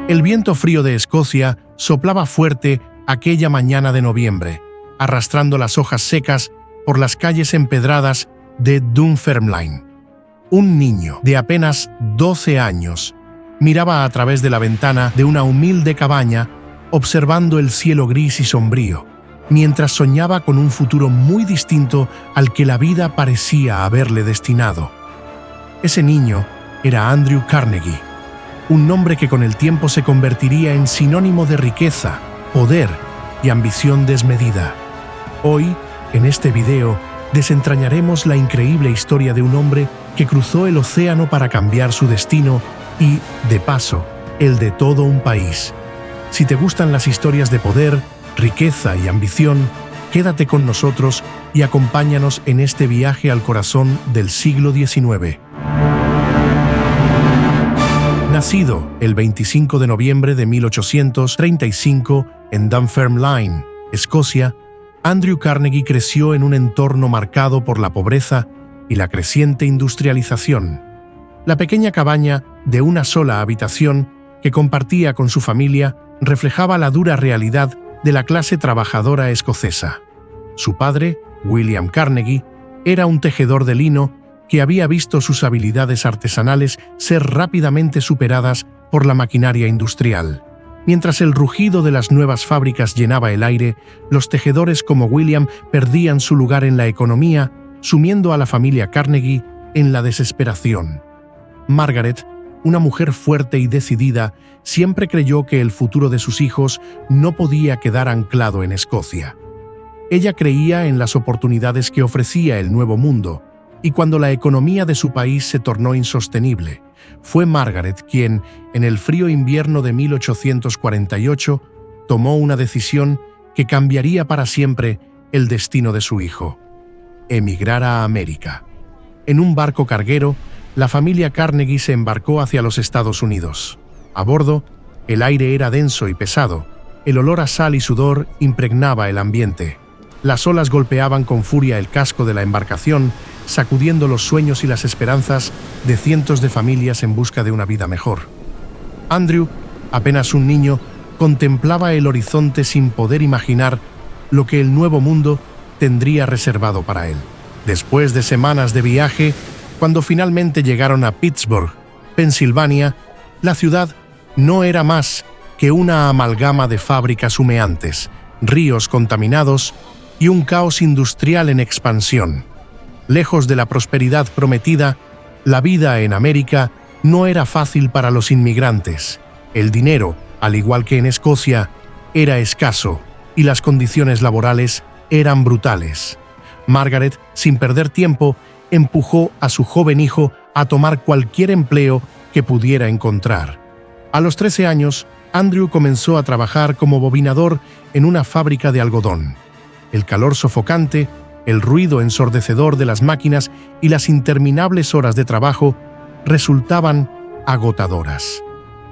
El viento frío de Escocia soplaba fuerte aquella mañana de noviembre, arrastrando las hojas secas por las calles empedradas de Dunfermline. Un niño de apenas 12 años miraba a través de la ventana de una humilde cabaña, observando el cielo gris y sombrío, mientras soñaba con un futuro muy distinto al que la vida parecía haberle destinado. Ese niño era Andrew Carnegie, un nombre que con el tiempo se convertiría en sinónimo de riqueza, poder y ambición desmedida. Hoy, en este video, desentrañaremos la increíble historia de un hombre que cruzó el océano para cambiar su destino y, de paso, el de todo un país. Si te gustan las historias de poder, riqueza y ambición, quédate con nosotros y acompáñanos en este viaje al corazón del siglo XIX. Nacido el 25 de noviembre de 1835 en Dunfermline, Escocia, Andrew Carnegie creció en un entorno marcado por la pobreza y la creciente industrialización. La pequeña cabaña de una sola habitación que compartía con su familia reflejaba la dura realidad de la clase trabajadora escocesa. Su padre, William Carnegie, era un tejedor de lino que había visto sus habilidades artesanales ser rápidamente superadas por la maquinaria industrial. Mientras el rugido de las nuevas fábricas llenaba el aire, los tejedores como William perdían su lugar en la economía, sumiendo a la familia Carnegie en la desesperación. Margaret, una mujer fuerte y decidida, siempre creyó que el futuro de sus hijos no podía quedar anclado en Escocia. Ella creía en las oportunidades que ofrecía el Nuevo Mundo, y cuando la economía de su país se tornó insostenible, fue Margaret quien, en el frío invierno de 1848, tomó una decisión que cambiaría para siempre el destino de su hijo: emigrar a América. En un barco carguero, la familia Carnegie se embarcó hacia los Estados Unidos. A bordo, el aire era denso y pesado, el olor a sal y sudor impregnaba el ambiente. Las olas golpeaban con furia el casco de la embarcación, sacudiendo los sueños y las esperanzas de cientos de familias en busca de una vida mejor. Andrew, apenas un niño, contemplaba el horizonte sin poder imaginar lo que el Nuevo Mundo tendría reservado para él. Después de semanas de viaje, cuando finalmente llegaron a Pittsburgh, Pensilvania, la ciudad no era más que una amalgama de fábricas humeantes, ríos contaminados y un caos industrial en expansión. Lejos de la prosperidad prometida, la vida en América no era fácil para los inmigrantes. El dinero, al igual que en Escocia, era escaso y las condiciones laborales eran brutales. Margaret, sin perder tiempo, empujó a su joven hijo a tomar cualquier empleo que pudiera encontrar. A los 13 años, Andrew comenzó a trabajar como bobinador en una fábrica de algodón. El calor sofocante, el ruido ensordecedor de las máquinas y las interminables horas de trabajo resultaban agotadoras.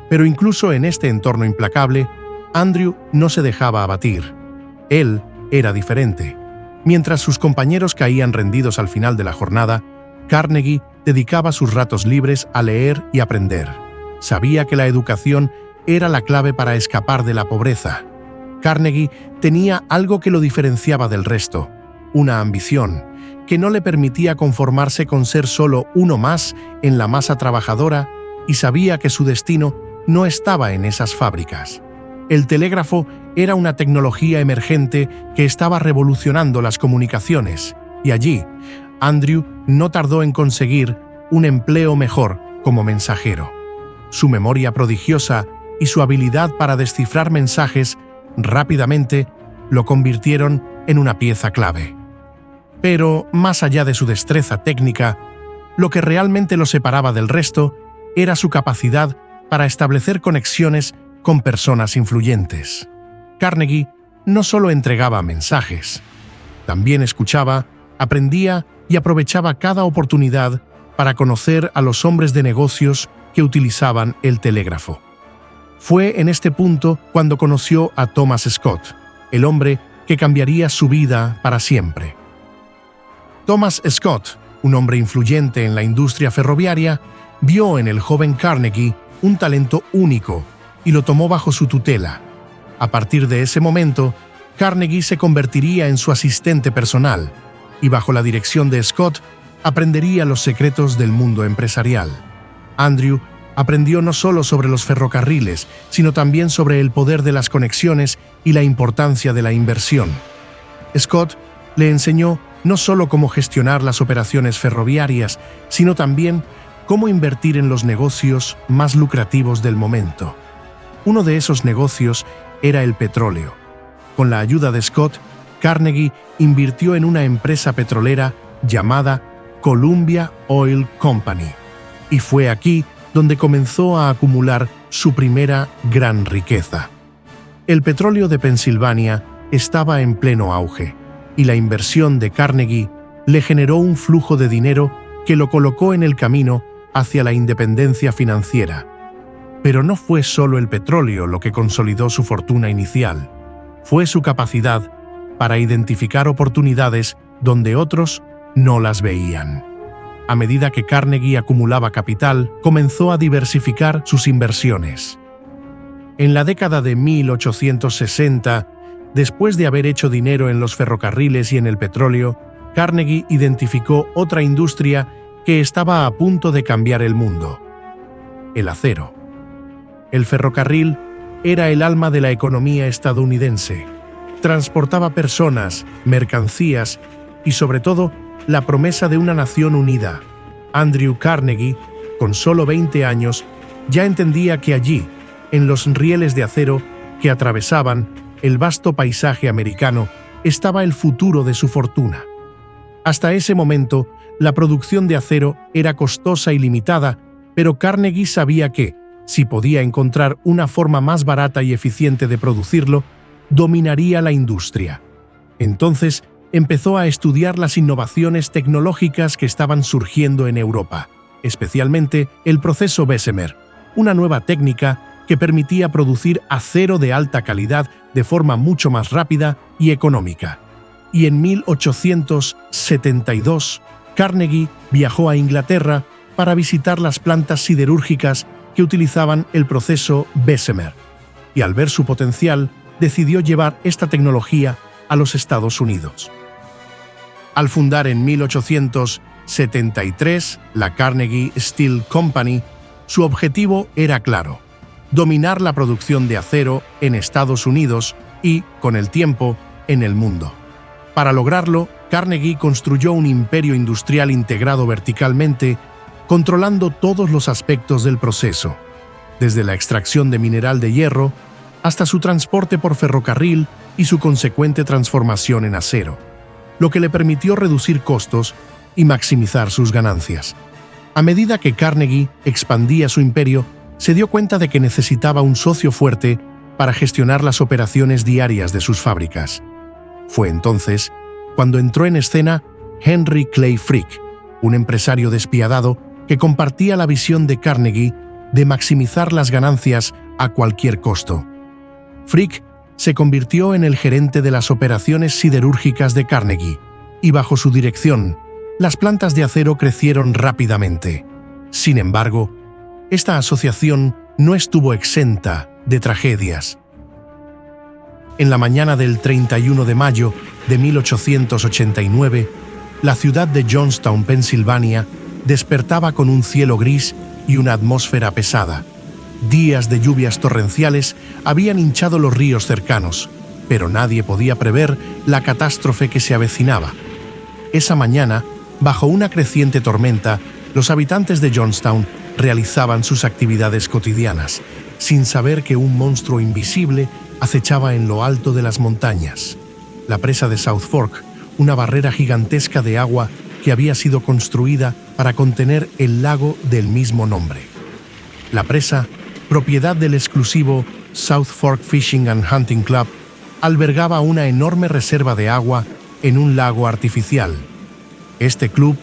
Pero incluso en este entorno implacable, Andrew no se dejaba abatir. Él era diferente. Mientras sus compañeros caían rendidos al final de la jornada, Carnegie dedicaba sus ratos libres a leer y aprender. Sabía que la educación era la clave para escapar de la pobreza. Carnegie tenía algo que lo diferenciaba del resto: una ambición que no le permitía conformarse con ser solo uno más en la masa trabajadora, y sabía que su destino no estaba en esas fábricas. El telégrafo era una tecnología emergente que estaba revolucionando las comunicaciones, y allí, Andrew no tardó en conseguir un empleo mejor como mensajero. Su memoria prodigiosa y su habilidad para descifrar mensajes rápidamente lo convirtieron en una pieza clave. Pero, más allá de su destreza técnica, lo que realmente lo separaba del resto era su capacidad para establecer conexiones con personas influyentes. Carnegie no solo entregaba mensajes, también escuchaba, aprendía y aprovechaba cada oportunidad para conocer a los hombres de negocios que utilizaban el telégrafo. Fue en este punto cuando conoció a Thomas Scott, el hombre que cambiaría su vida para siempre. Thomas Scott, un hombre influyente en la industria ferroviaria, vio en el joven Carnegie un talento único y lo tomó bajo su tutela. A partir de ese momento, Carnegie se convertiría en su asistente personal y bajo la dirección de Scott aprendería los secretos del mundo empresarial. Andrew aprendió no solo sobre los ferrocarriles, sino también sobre el poder de las conexiones y la importancia de la inversión. Scott le enseñó no solo cómo gestionar las operaciones ferroviarias, sino también cómo invertir en los negocios más lucrativos del momento. Uno de esos negocios era el petróleo. Con la ayuda de Scott, Carnegie invirtió en una empresa petrolera llamada Columbia Oil Company, y fue aquí donde comenzó a acumular su primera gran riqueza. El petróleo de Pensilvania estaba en pleno auge, y la inversión de Carnegie le generó un flujo de dinero que lo colocó en el camino hacia la independencia financiera. Pero no fue solo el petróleo lo que consolidó su fortuna inicial, fue su capacidad para identificar oportunidades donde otros no las veían. A medida que Carnegie acumulaba capital, comenzó a diversificar sus inversiones. En la década de 1860, después de haber hecho dinero en los ferrocarriles y en el petróleo, Carnegie identificó otra industria que estaba a punto de cambiar el mundo: el acero. El ferrocarril era el alma de la economía estadounidense. Transportaba personas, mercancías y, sobre todo, la promesa de una nación unida. Andrew Carnegie, con solo 20 años, ya entendía que allí, en los rieles de acero que atravesaban el vasto paisaje americano, estaba el futuro de su fortuna. Hasta ese momento, la producción de acero era costosa y limitada, pero Carnegie sabía que, si podía encontrar una forma más barata y eficiente de producirlo, dominaría la industria. Entonces, empezó a estudiar las innovaciones tecnológicas que estaban surgiendo en Europa, especialmente el proceso Bessemer, una nueva técnica que permitía producir acero de alta calidad de forma mucho más rápida y económica. Y en 1872, Carnegie viajó a Inglaterra para visitar las plantas siderúrgicas que utilizaban el proceso Bessemer, y al ver su potencial, decidió llevar esta tecnología a los Estados Unidos. Al fundar en 1873 la Carnegie Steel Company, su objetivo era claro: dominar la producción de acero en Estados Unidos y, con el tiempo, en el mundo. Para lograrlo, Carnegie construyó un imperio industrial integrado verticalmente, controlando todos los aspectos del proceso, desde la extracción de mineral de hierro hasta su transporte por ferrocarril y su consecuente transformación en acero, lo que le permitió reducir costos y maximizar sus ganancias. A medida que Carnegie expandía su imperio, se dio cuenta de que necesitaba un socio fuerte para gestionar las operaciones diarias de sus fábricas. Fue entonces cuando entró en escena Henry Clay Frick, un empresario despiadado que compartía la visión de Carnegie de maximizar las ganancias a cualquier costo. Frick se convirtió en el gerente de las operaciones siderúrgicas de Carnegie, y bajo su dirección, las plantas de acero crecieron rápidamente. Sin embargo, esta asociación no estuvo exenta de tragedias. En la mañana del 31 de mayo de 1889, la ciudad de Johnstown, Pensilvania, despertaba con un cielo gris y una atmósfera pesada. Días de lluvias torrenciales habían hinchado los ríos cercanos, pero nadie podía prever la catástrofe que se avecinaba. Esa mañana, bajo una creciente tormenta, los habitantes de Johnstown realizaban sus actividades cotidianas, sin saber que un monstruo invisible acechaba en lo alto de las montañas. La presa de South Fork, una barrera gigantesca de agua que había sido construida para contener el lago del mismo nombre. La presa, propiedad del exclusivo South Fork Fishing and Hunting Club, albergaba una enorme reserva de agua en un lago artificial. Este club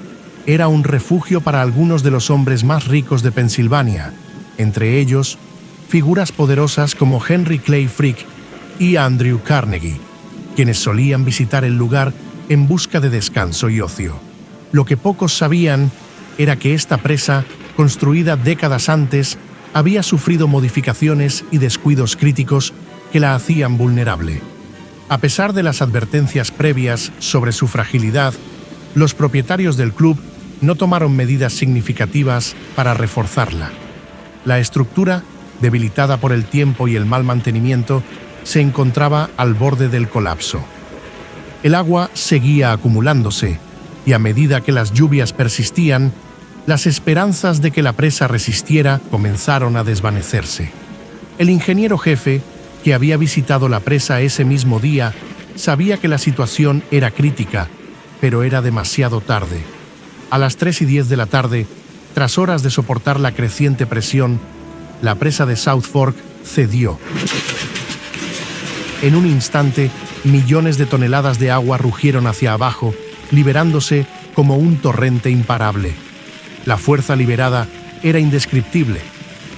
era un refugio para algunos de los hombres más ricos de Pensilvania, entre ellos figuras poderosas como Henry Clay Frick y Andrew Carnegie, quienes solían visitar el lugar en busca de descanso y ocio. Lo que pocos sabían era que esta presa, construida décadas antes, había sufrido modificaciones y descuidos críticos que la hacían vulnerable. A pesar de las advertencias previas sobre su fragilidad, los propietarios del club no tomaron medidas significativas para reforzarla. La estructura, debilitada por el tiempo y el mal mantenimiento, se encontraba al borde del colapso. El agua seguía acumulándose, y a medida que las lluvias persistían, las esperanzas de que la presa resistiera comenzaron a desvanecerse. El ingeniero jefe, que había visitado la presa ese mismo día, sabía que la situación era crítica, pero era demasiado tarde. A las 3:10 de la tarde, tras horas de soportar la creciente presión, la presa de South Fork cedió. En un instante, millones de toneladas de agua rugieron hacia abajo, liberándose como un torrente imparable. La fuerza liberada era indescriptible.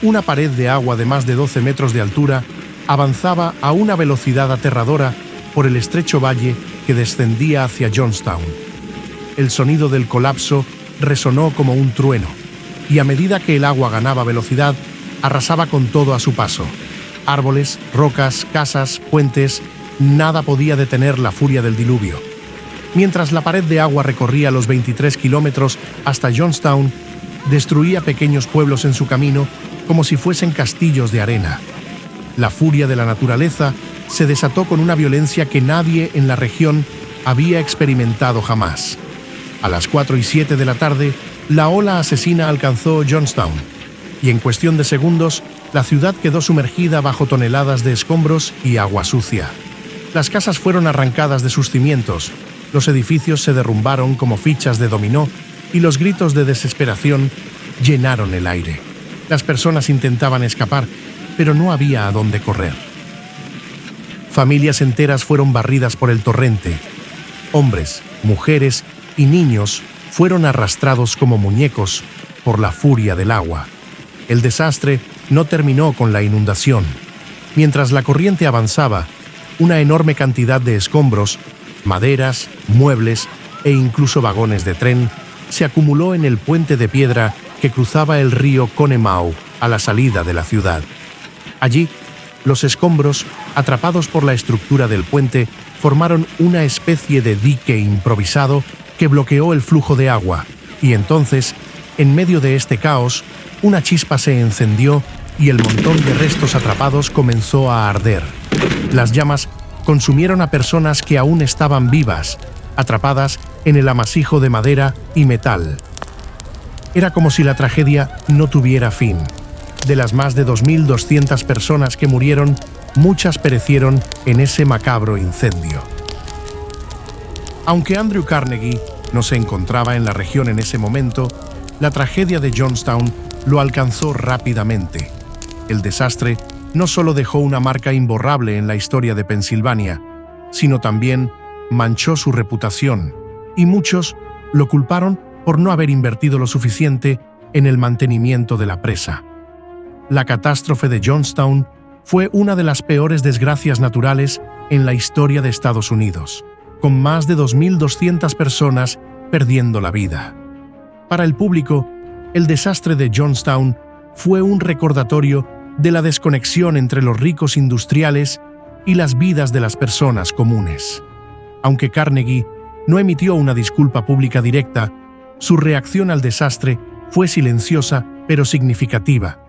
Una pared de agua de más de 12 metros de altura avanzaba a una velocidad aterradora por el estrecho valle que descendía hacia Johnstown. El sonido del colapso resonó como un trueno, y a medida que el agua ganaba velocidad, arrasaba con todo a su paso. Árboles, rocas, casas, puentes, nada podía detener la furia del diluvio. Mientras la pared de agua recorría los 23 kilómetros hasta Johnstown, destruía pequeños pueblos en su camino como si fuesen castillos de arena. La furia de la naturaleza se desató con una violencia que nadie en la región había experimentado jamás. A las 4:07 de la tarde, la ola asesina alcanzó Johnstown, y en cuestión de segundos, la ciudad quedó sumergida bajo toneladas de escombros y agua sucia. Las casas fueron arrancadas de sus cimientos, los edificios se derrumbaron como fichas de dominó y los gritos de desesperación llenaron el aire. Las personas intentaban escapar, pero no había a dónde correr. Familias enteras fueron barridas por el torrente. Hombres, mujeres y niños fueron arrastrados como muñecos por la furia del agua. El desastre no terminó con la inundación. Mientras la corriente avanzaba, una enorme cantidad de escombros, maderas, muebles e incluso vagones de tren se acumuló en el puente de piedra que cruzaba el río Conemaugh a la salida de la ciudad. Allí, los escombros, atrapados por la estructura del puente, formaron una especie de dique improvisado que bloqueó el flujo de agua, y entonces, en medio de este caos, una chispa se encendió y el montón de restos atrapados comenzó a arder. Las llamas consumieron a personas que aún estaban vivas, atrapadas en el amasijo de madera y metal. Era como si la tragedia no tuviera fin. De las más de 2.200 personas que murieron, muchas perecieron en ese macabro incendio. Aunque Andrew Carnegie no se encontraba en la región en ese momento, la tragedia de Johnstown lo alcanzó rápidamente. El desastre no solo dejó una marca imborrable en la historia de Pensilvania, sino también manchó su reputación, y muchos lo culparon por no haber invertido lo suficiente en el mantenimiento de la presa. La catástrofe de Johnstown fue una de las peores desgracias naturales en la historia de Estados Unidos, con más de 2.200 personas perdiendo la vida. Para el público, el desastre de Johnstown fue un recordatorio de la desconexión entre los ricos industriales y las vidas de las personas comunes. Aunque Carnegie no emitió una disculpa pública directa, su reacción al desastre fue silenciosa pero significativa.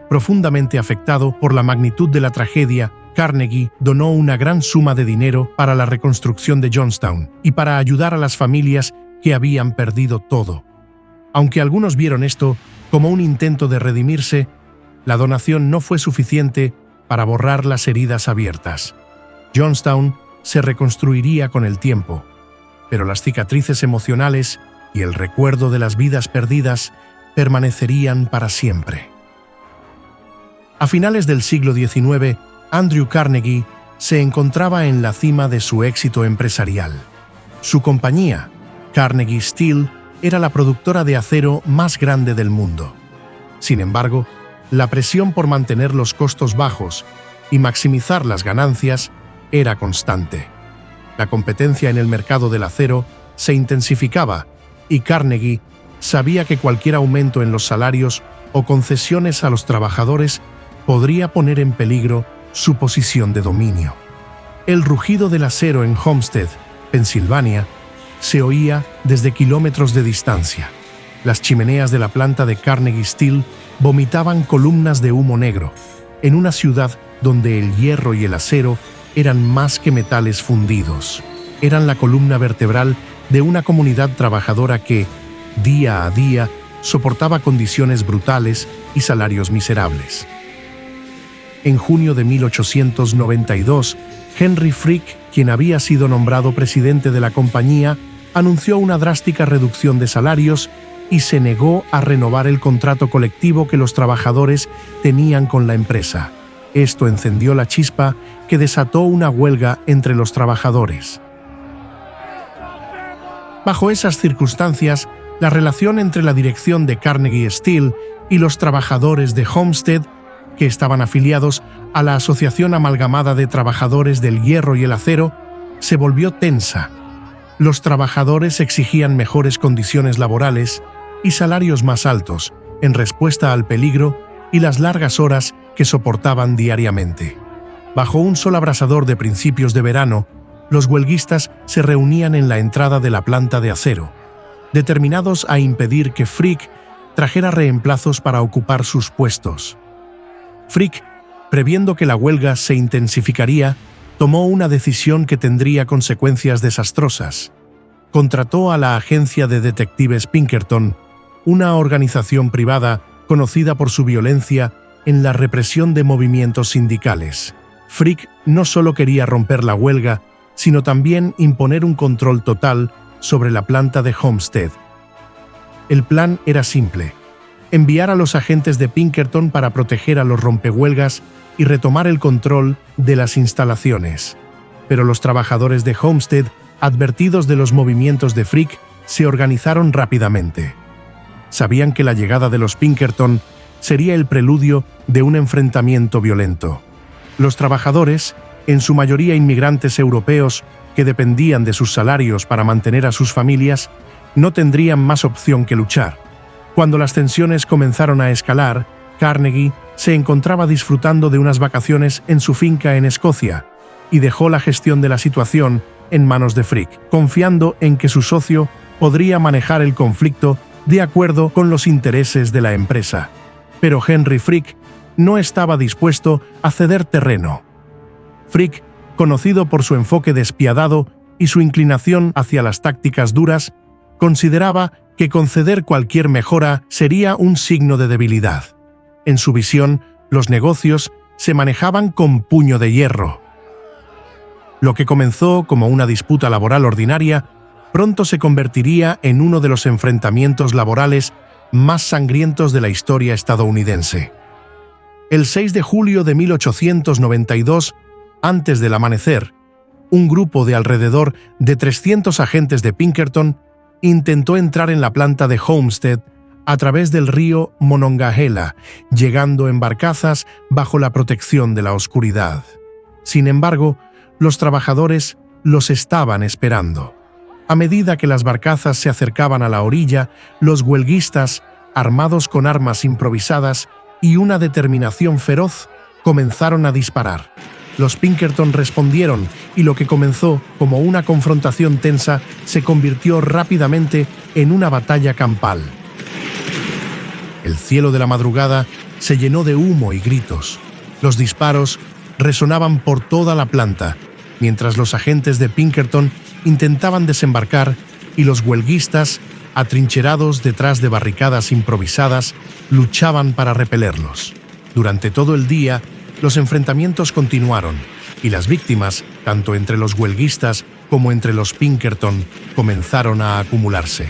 Profundamente afectado por la magnitud de la tragedia, Carnegie donó una gran suma de dinero para la reconstrucción de Johnstown y para ayudar a las familias que habían perdido todo. Aunque algunos vieron esto como un intento de redimirse, la donación no fue suficiente para borrar las heridas abiertas. Johnstown se reconstruiría con el tiempo, pero las cicatrices emocionales y el recuerdo de las vidas perdidas permanecerían para siempre. A finales del siglo XIX, Andrew Carnegie se encontraba en la cima de su éxito empresarial. Su compañía, Carnegie Steel, era la productora de acero más grande del mundo. Sin embargo, la presión por mantener los costos bajos y maximizar las ganancias era constante. La competencia en el mercado del acero se intensificaba y Carnegie sabía que cualquier aumento en los salarios o concesiones a los trabajadores podría poner en peligro su posición de dominio. El rugido del acero en Homestead, Pensilvania, se oía desde kilómetros de distancia. Las chimeneas de la planta de Carnegie Steel vomitaban columnas de humo negro, en una ciudad donde el hierro y el acero eran más que metales fundidos. Eran la columna vertebral de una comunidad trabajadora que, día a día, soportaba condiciones brutales y salarios miserables. En junio de 1892, Henry Frick, quien había sido nombrado presidente de la compañía, anunció una drástica reducción de salarios y se negó a renovar el contrato colectivo que los trabajadores tenían con la empresa. Esto encendió la chispa que desató una huelga entre los trabajadores. Bajo esas circunstancias, la relación entre la dirección de Carnegie Steel y los trabajadores de Homestead, que estaban afiliados a la Asociación Amalgamada de Trabajadores del Hierro y el Acero, se volvió tensa. Los trabajadores exigían mejores condiciones laborales y salarios más altos, en respuesta al peligro y las largas horas que soportaban diariamente. Bajo un sol abrasador de principios de verano, los huelguistas se reunían en la entrada de la planta de acero, determinados a impedir que Frick trajera reemplazos para ocupar sus puestos. Frick, previendo que la huelga se intensificaría, tomó una decisión que tendría consecuencias desastrosas. Contrató a la agencia de detectives Pinkerton, una organización privada conocida por su violencia en la represión de movimientos sindicales. Frick no solo quería romper la huelga, sino también imponer un control total sobre la planta de Homestead. El plan era simple: enviar a los agentes de Pinkerton para proteger a los rompehuelgas y retomar el control de las instalaciones. Pero los trabajadores de Homestead, advertidos de los movimientos de Frick, se organizaron rápidamente. Sabían que la llegada de los Pinkerton sería el preludio de un enfrentamiento violento. Los trabajadores, en su mayoría inmigrantes europeos que dependían de sus salarios para mantener a sus familias, no tendrían más opción que luchar. Cuando las tensiones comenzaron a escalar, Carnegie se encontraba disfrutando de unas vacaciones en su finca en Escocia y dejó la gestión de la situación en manos de Frick, confiando en que su socio podría manejar el conflicto de acuerdo con los intereses de la empresa. Pero Henry Frick no estaba dispuesto a ceder terreno. Frick, conocido por su enfoque despiadado y su inclinación hacia las tácticas duras, consideraba que conceder cualquier mejora sería un signo de debilidad. En su visión, los negocios se manejaban con puño de hierro. Lo que comenzó como una disputa laboral ordinaria, pronto se convertiría en uno de los enfrentamientos laborales más sangrientos de la historia estadounidense. El 6 de julio de 1892, antes del amanecer, un grupo de alrededor de 300 agentes de Pinkerton intentó entrar en la planta de Homestead a través del río Monongahela, llegando en barcazas bajo la protección de la oscuridad. Sin embargo, los trabajadores los estaban esperando. A medida que las barcazas se acercaban a la orilla, los huelguistas, armados con armas improvisadas y una determinación feroz, comenzaron a disparar. Los Pinkerton respondieron y lo que comenzó como una confrontación tensa se convirtió rápidamente en una batalla campal. El cielo de la madrugada se llenó de humo y gritos. Los disparos resonaban por toda la planta, mientras los agentes de Pinkerton intentaban desembarcar y los huelguistas, atrincherados detrás de barricadas improvisadas, luchaban para repelerlos. Durante todo el día, los enfrentamientos continuaron y las víctimas, tanto entre los huelguistas como entre los Pinkerton, comenzaron a acumularse.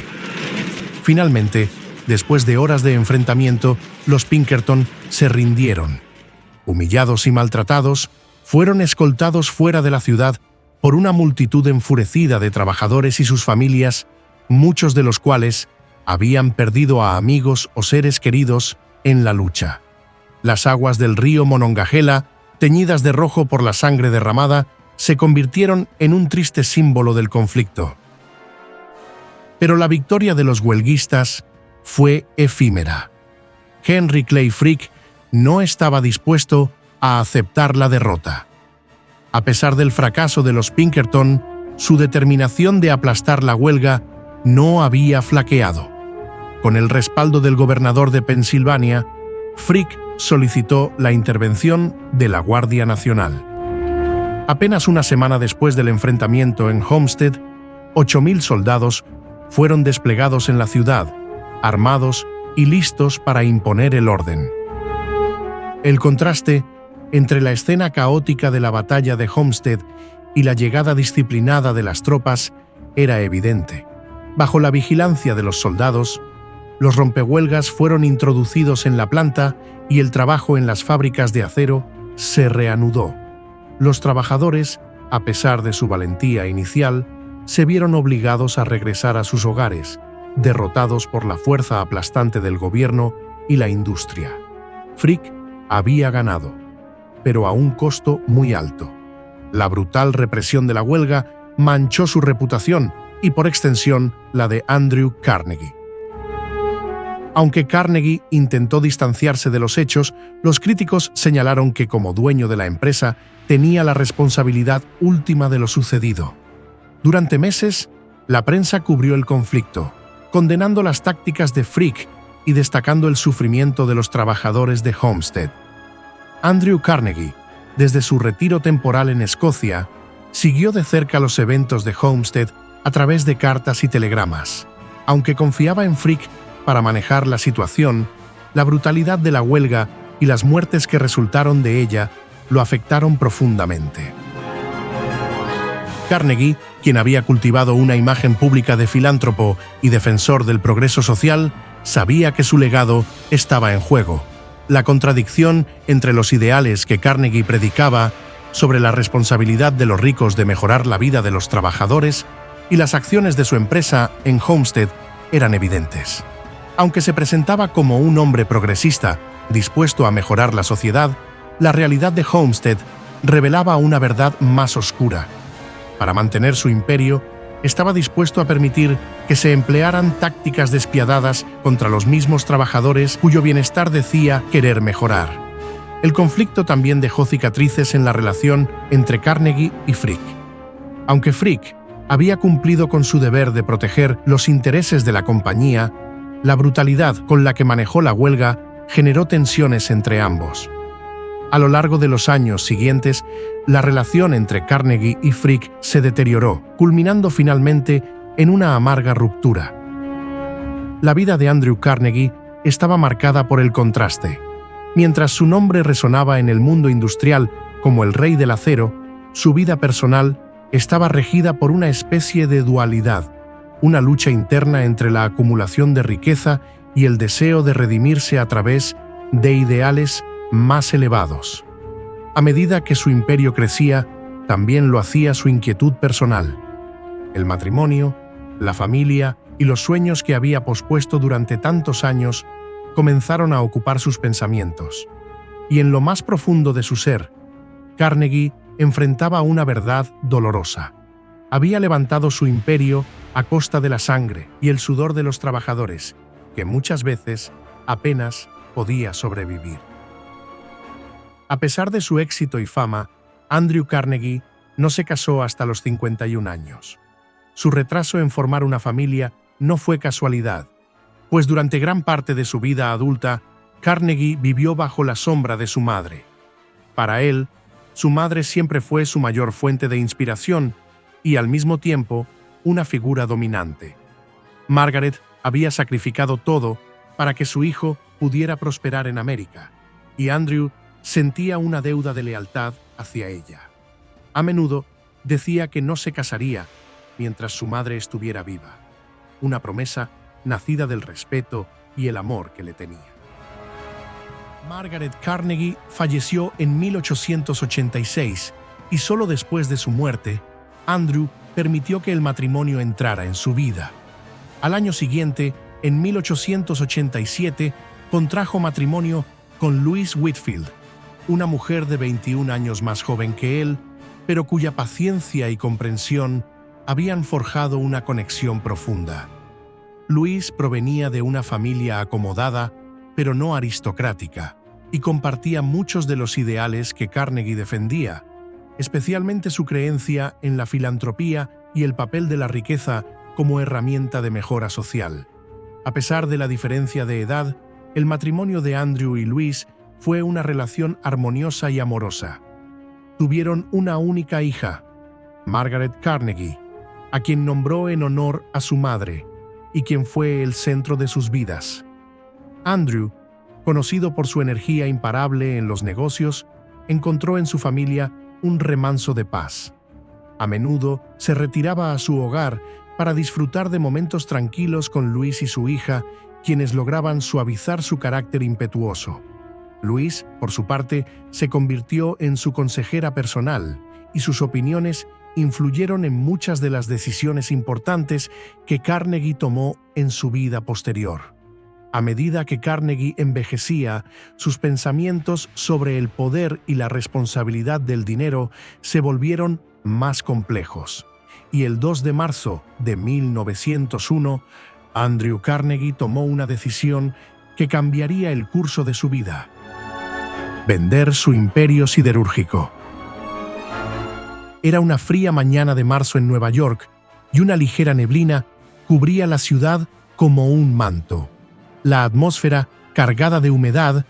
Finalmente, después de horas de enfrentamiento, los Pinkerton se rindieron. Humillados y maltratados, fueron escoltados fuera de la ciudad por una multitud enfurecida de trabajadores y sus familias, muchos de los cuales habían perdido a amigos o seres queridos en la lucha. Las aguas del río Monongahela, teñidas de rojo por la sangre derramada, se convirtieron en un triste símbolo del conflicto. Pero la victoria de los huelguistas fue efímera. Henry Clay Frick no estaba dispuesto a aceptar la derrota. A pesar del fracaso de los Pinkerton, su determinación de aplastar la huelga no había flaqueado. Con el respaldo del gobernador de Pensilvania, Frick solicitó la intervención de la Guardia Nacional. Apenas una semana después del enfrentamiento en Homestead, 8.000 soldados fueron desplegados en la ciudad, armados y listos para imponer el orden. El contraste entre la escena caótica de la batalla de Homestead y la llegada disciplinada de las tropas era evidente. Bajo la vigilancia de los soldados, los rompehuelgas fueron introducidos en la planta y el trabajo en las fábricas de acero se reanudó. Los trabajadores, a pesar de su valentía inicial, se vieron obligados a regresar a sus hogares, derrotados por la fuerza aplastante del gobierno y la industria. Frick había ganado, pero a un costo muy alto. La brutal represión de la huelga manchó su reputación y, por extensión, la de Andrew Carnegie. Aunque Carnegie intentó distanciarse de los hechos, los críticos señalaron que, como dueño de la empresa, tenía la responsabilidad última de lo sucedido. Durante meses, la prensa cubrió el conflicto, condenando las tácticas de Frick y destacando el sufrimiento de los trabajadores de Homestead. Andrew Carnegie, desde su retiro temporal en Escocia, siguió de cerca los eventos de Homestead a través de cartas y telegramas. Aunque confiaba en Frick para manejar la situación, la brutalidad de la huelga y las muertes que resultaron de ella lo afectaron profundamente. Carnegie, quien había cultivado una imagen pública de filántropo y defensor del progreso social, sabía que su legado estaba en juego. La contradicción entre los ideales que Carnegie predicaba sobre la responsabilidad de los ricos de mejorar la vida de los trabajadores y las acciones de su empresa en Homestead eran evidentes. Aunque se presentaba como un hombre progresista dispuesto a mejorar la sociedad, la realidad de Homestead revelaba una verdad más oscura. Para mantener su imperio, estaba dispuesto a permitir que se emplearan tácticas despiadadas contra los mismos trabajadores cuyo bienestar decía querer mejorar. El conflicto también dejó cicatrices en la relación entre Carnegie y Frick. Aunque Frick había cumplido con su deber de proteger los intereses de la compañía, la brutalidad con la que manejó la huelga generó tensiones entre ambos. A lo largo de los años siguientes, la relación entre Carnegie y Frick se deterioró, culminando finalmente en una amarga ruptura. La vida de Andrew Carnegie estaba marcada por el contraste. Mientras su nombre resonaba en el mundo industrial como el rey del acero, su vida personal estaba regida por una especie de dualidad, una lucha interna entre la acumulación de riqueza y el deseo de redimirse a través de ideales más elevados. A medida que su imperio crecía, también lo hacía su inquietud personal. El matrimonio, la familia y los sueños que había pospuesto durante tantos años comenzaron a ocupar sus pensamientos. Y en lo más profundo de su ser, Carnegie enfrentaba una verdad dolorosa. Había levantado su imperio a costa de la sangre y el sudor de los trabajadores, que muchas veces apenas podía sobrevivir. A pesar de su éxito y fama, Andrew Carnegie no se casó hasta los 51 años. Su retraso en formar una familia no fue casualidad, pues durante gran parte de su vida adulta, Carnegie vivió bajo la sombra de su madre. Para él, su madre siempre fue su mayor fuente de inspiración y, al mismo tiempo, una figura dominante. Margaret había sacrificado todo para que su hijo pudiera prosperar en América, y Andrew sentía una deuda de lealtad hacia ella. A menudo decía que no se casaría mientras su madre estuviera viva, una promesa nacida del respeto y el amor que le tenía. Margaret Carnegie falleció en 1886 y solo después de su muerte, Andrew permitió que el matrimonio entrara en su vida. Al año siguiente, en 1887, contrajo matrimonio con Louise Whitfield, una mujer de 21 años más joven que él, pero cuya paciencia y comprensión habían forjado una conexión profunda. Louise provenía de una familia acomodada pero no aristocrática, y compartía muchos de los ideales que Carnegie defendía, especialmente su creencia en la filantropía y el papel de la riqueza como herramienta de mejora social. A pesar de la diferencia de edad, el matrimonio de Andrew y Louise fue una relación armoniosa y amorosa. Tuvieron una única hija, Margaret Carnegie, a quien nombró en honor a su madre y quien fue el centro de sus vidas. Andrew, conocido por su energía imparable en los negocios, encontró en su familia un remanso de paz. A menudo se retiraba a su hogar para disfrutar de momentos tranquilos con Louise y su hija, quienes lograban suavizar su carácter impetuoso. Louise, por su parte, se convirtió en su consejera personal y sus opiniones influyeron en muchas de las decisiones importantes que Carnegie tomó en su vida posterior. A medida que Carnegie envejecía, sus pensamientos sobre el poder y la responsabilidad del dinero se volvieron más complejos. Y el 2 de marzo de 1901, Andrew Carnegie tomó una decisión que cambiaría el curso de su vida: vender su imperio siderúrgico. Era una fría mañana de marzo en Nueva York y una ligera neblina cubría la ciudad como un manto. La atmósfera, cargada de humedad,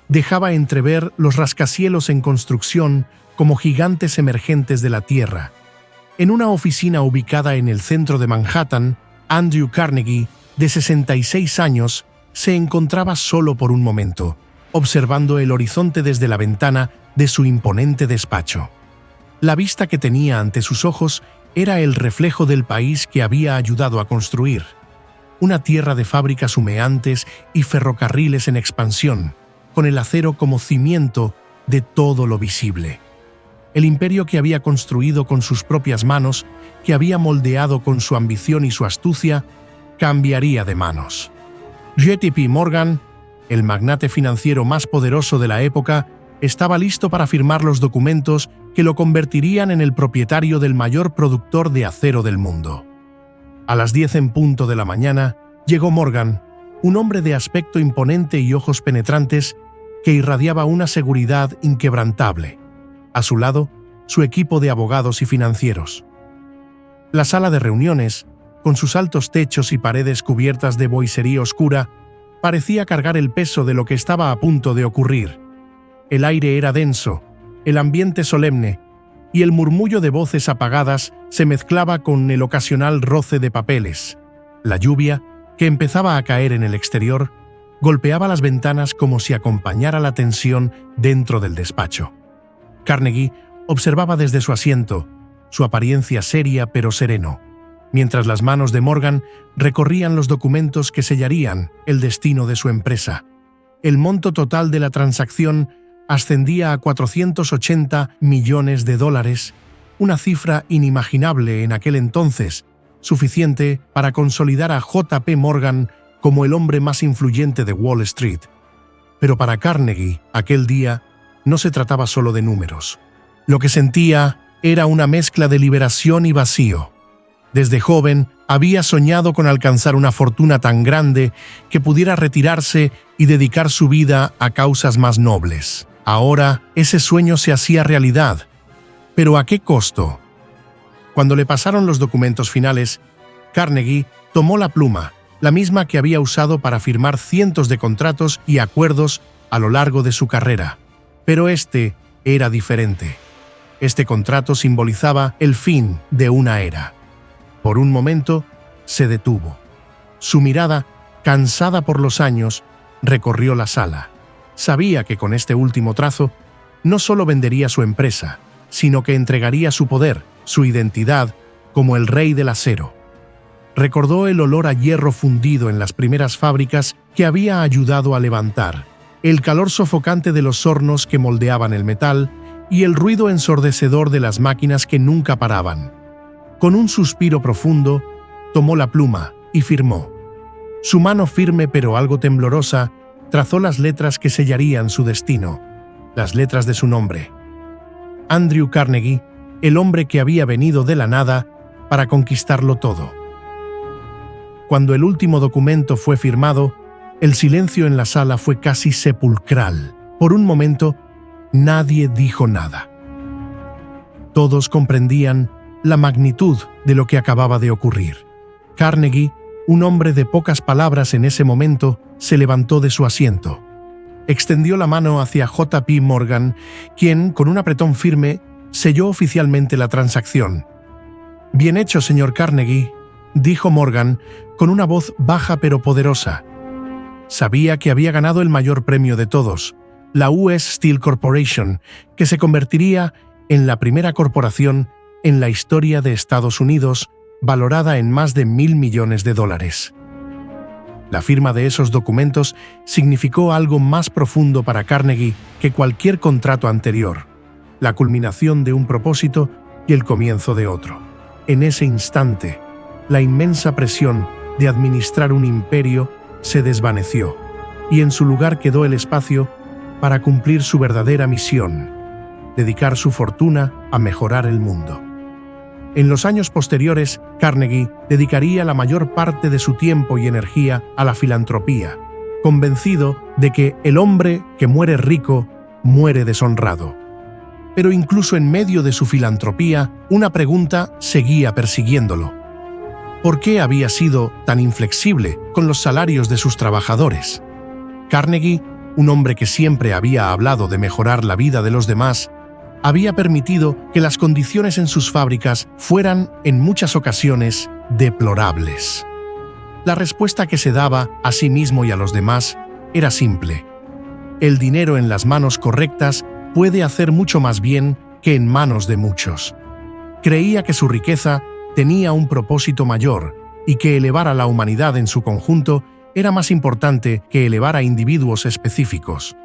dejaba entrever los rascacielos en construcción como gigantes emergentes de la tierra. En una oficina ubicada en el centro de Manhattan, Andrew Carnegie, de 66 años, se encontraba solo por un momento, observando el horizonte desde la ventana de su imponente despacho. La vista que tenía ante sus ojos era el reflejo del país que había ayudado a construir. Una tierra de fábricas humeantes y ferrocarriles en expansión, con el acero como cimiento de todo lo visible. El imperio que había construido con sus propias manos, que había moldeado con su ambición y su astucia, cambiaría de manos. JP Morgan, el magnate financiero más poderoso de la época, estaba listo para firmar los documentos que lo convertirían en el propietario del mayor productor de acero del mundo. A las 10 en punto de la mañana, llegó Morgan, un hombre de aspecto imponente y ojos penetrantes que irradiaba una seguridad inquebrantable. A su lado, su equipo de abogados y financieros. La sala de reuniones, con sus altos techos y paredes cubiertas de boisería oscura, parecía cargar el peso de lo que estaba a punto de ocurrir. El aire era denso, el ambiente solemne, y el murmullo de voces apagadas se mezclaba con el ocasional roce de papeles. La lluvia, que empezaba a caer en el exterior, golpeaba las ventanas como si acompañara la tensión dentro del despacho. Carnegie observaba desde su asiento, su apariencia seria pero sereno, mientras las manos de Morgan recorrían los documentos que sellarían el destino de su empresa. El monto total de la transacción ascendía a $480 millones, una cifra inimaginable en aquel entonces, suficiente para consolidar a JP Morgan como el hombre más influyente de Wall Street. Pero para Carnegie, aquel día, no se trataba solo de números. Lo que sentía era una mezcla de liberación y vacío. Desde joven había soñado con alcanzar una fortuna tan grande que pudiera retirarse y dedicar su vida a causas más nobles. Ahora ese sueño se hacía realidad. ¿Pero a qué costo? Cuando le pasaron los documentos finales, Carnegie tomó la pluma, la misma que había usado para firmar cientos de contratos y acuerdos a lo largo de su carrera. Pero este era diferente. Este contrato simbolizaba el fin de una era. Por un momento, se detuvo. Su mirada, cansada por los años, recorrió la sala. Sabía que con este último trazo, no solo vendería su empresa, sino que entregaría su poder, su identidad, como el rey del acero. Recordó el olor a hierro fundido en las primeras fábricas que había ayudado a levantar, el calor sofocante de los hornos que moldeaban el metal y el ruido ensordecedor de las máquinas que nunca paraban. Con un suspiro profundo, tomó la pluma y firmó. Su mano firme pero algo temblorosa trazó las letras que sellarían su destino, las letras de su nombre. Andrew Carnegie, el hombre que había venido de la nada para conquistarlo todo. Cuando el último documento fue firmado, El silencio en la sala fue casi sepulcral. Por un momento, nadie dijo nada. Todos comprendían la magnitud de lo que acababa de ocurrir. Carnegie, un hombre de pocas palabras en ese momento, se levantó de su asiento. Extendió la mano hacia J.P. Morgan, quien, con un apretón firme, selló oficialmente la transacción. «Bien hecho, señor Carnegie», dijo Morgan, con una voz baja pero poderosa. Sabía que había ganado el mayor premio de todos, la US Steel Corporation, que se convertiría en la primera corporación en la historia de Estados Unidos, valorada en más de $1.000 millones. La firma de esos documentos significó algo más profundo para Carnegie que cualquier contrato anterior, la culminación de un propósito y el comienzo de otro. En ese instante, la inmensa presión de administrar un imperio se desvaneció, y en su lugar quedó el espacio para cumplir su verdadera misión, dedicar su fortuna a mejorar el mundo. En los años posteriores, Carnegie dedicaría la mayor parte de su tiempo y energía a la filantropía, convencido de que el hombre que muere rico muere deshonrado. Pero incluso en medio de su filantropía, una pregunta seguía persiguiéndolo. ¿Por qué había sido tan inflexible con los salarios de sus trabajadores? Carnegie, un hombre que siempre había hablado de mejorar la vida de los demás, había permitido que las condiciones en sus fábricas fueran, en muchas ocasiones, deplorables. La respuesta que se daba a sí mismo y a los demás era simple: el dinero en las manos correctas puede hacer mucho más bien que en manos de muchos. Creía que su riqueza tenía un propósito mayor y que elevar a la humanidad en su conjunto era más importante que elevar a individuos específicos.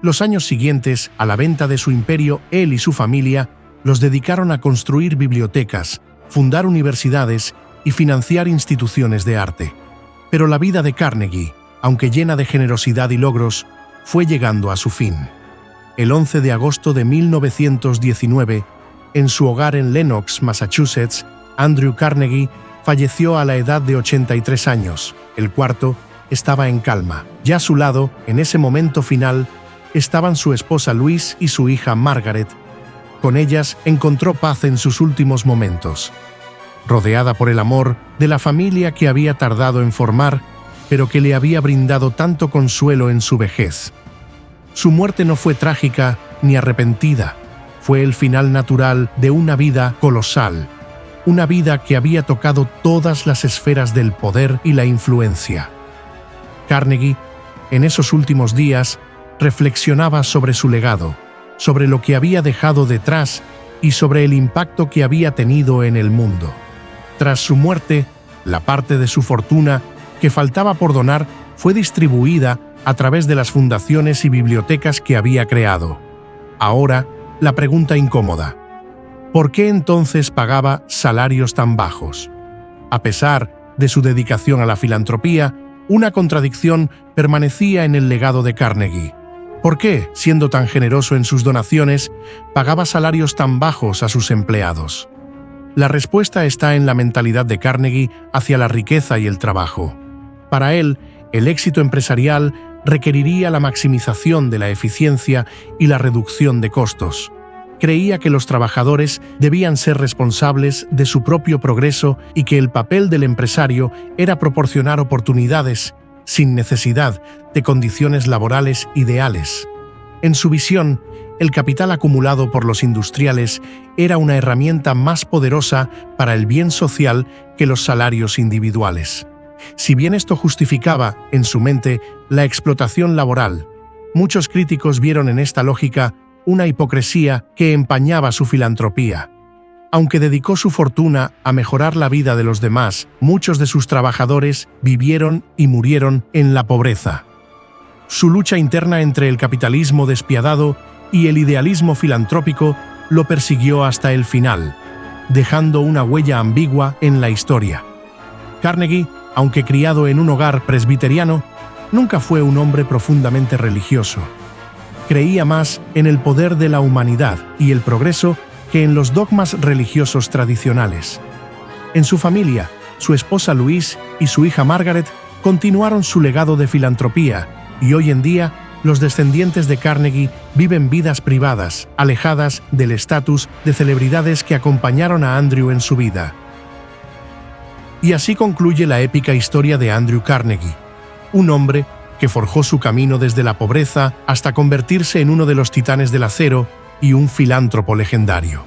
Los años siguientes a la venta de su imperio, él y su familia los dedicaron a construir bibliotecas, fundar universidades y financiar instituciones de arte. Pero la vida de Carnegie, aunque llena de generosidad y logros, fue llegando a su fin. El 11 de agosto de 1919, en su hogar en Lenox, Massachusetts, Andrew Carnegie falleció a la edad de 83 años. El cuarto estaba en calma. Ya a su lado, en ese momento final, estaban su esposa Louise y su hija Margaret. Con ellas encontró paz en sus últimos momentos. Rodeada por el amor de la familia que había tardado en formar, pero que le había brindado tanto consuelo en su vejez. Su muerte no fue trágica ni arrepentida, fue el final natural de una vida colosal, una vida que había tocado todas las esferas del poder y la influencia. Carnegie, en esos últimos días, reflexionaba sobre su legado, sobre lo que había dejado detrás y sobre el impacto que había tenido en el mundo. Tras su muerte, la parte de su fortuna que faltaba por donar fue distribuida a través de las fundaciones y bibliotecas que había creado. Ahora, la pregunta incómoda: ¿por qué entonces pagaba salarios tan bajos? A pesar de su dedicación a la filantropía, una contradicción permanecía en el legado de Carnegie. ¿Por qué, siendo tan generoso en sus donaciones, pagaba salarios tan bajos a sus empleados? La respuesta está en la mentalidad de Carnegie hacia la riqueza y el trabajo. Para él, el éxito empresarial requeriría la maximización de la eficiencia y la reducción de costos. Creía que los trabajadores debían ser responsables de su propio progreso y que el papel del empresario era proporcionar oportunidades, sin necesidad de condiciones laborales ideales. En su visión, el capital acumulado por los industriales era una herramienta más poderosa para el bien social que los salarios individuales. Si bien esto justificaba, en su mente, la explotación laboral, muchos críticos vieron en esta lógica una hipocresía que empañaba su filantropía. Aunque dedicó su fortuna a mejorar la vida de los demás, muchos de sus trabajadores vivieron y murieron en la pobreza. Su lucha interna entre el capitalismo despiadado y el idealismo filantrópico lo persiguió hasta el final, dejando una huella ambigua en la historia. Carnegie, aunque criado en un hogar presbiteriano, nunca fue un hombre profundamente religioso. Creía más en el poder de la humanidad y el progreso que en los dogmas religiosos tradicionales. En su familia, su esposa Louise y su hija Margaret continuaron su legado de filantropía y hoy en día los descendientes de Carnegie viven vidas privadas, alejadas del estatus de celebridades que acompañaron a Andrew en su vida. Y así concluye la épica historia de Andrew Carnegie, un hombre que forjó su camino desde la pobreza hasta convertirse en uno de los titanes del acero y un filántropo legendario.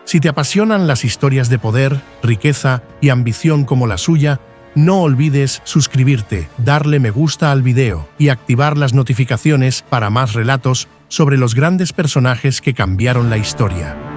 Si te apasionan las historias de poder, riqueza y ambición como la suya, no olvides suscribirte, darle me gusta al video y activar las notificaciones para más relatos sobre los grandes personajes que cambiaron la historia.